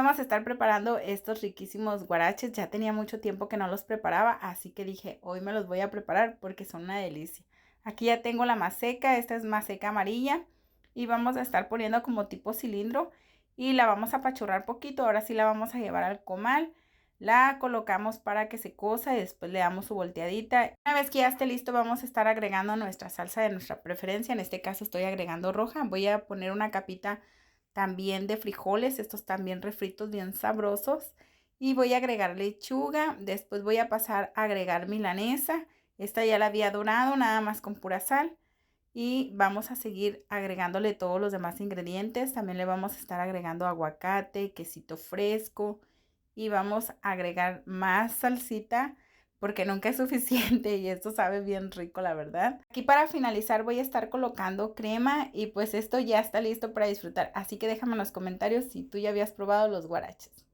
vamos a estar preparando estos riquísimos guaraches. Ya tenía mucho tiempo que no los preparaba, así que dije, hoy me los voy a preparar porque son una delicia. Aquí ya tengo la maseca, esta es maseca amarilla y vamos a estar poniendo como tipo cilindro y la vamos a apachurrar poquito. Ahora sí la vamos a llevar al comal. La colocamos para que se cosa y después le damos su volteadita. Una vez que ya esté listo, vamos a estar agregando nuestra salsa de nuestra preferencia. En este caso estoy agregando roja. Voy a poner una capita también de frijoles, estos también refritos bien sabrosos. Y voy a agregar lechuga. Después voy a pasar a agregar milanesa. Esta ya la había dorado, nada más con pura sal. Y vamos a seguir agregándole todos los demás ingredientes. También le vamos a estar agregando aguacate, quesito fresco. Y vamos a agregar más salsita porque nunca es suficiente y esto sabe bien rico, la verdad. Aquí para finalizar voy a estar colocando crema y pues esto ya está listo para disfrutar. Así que déjame en los comentarios si tú ya habías probado los guaraches.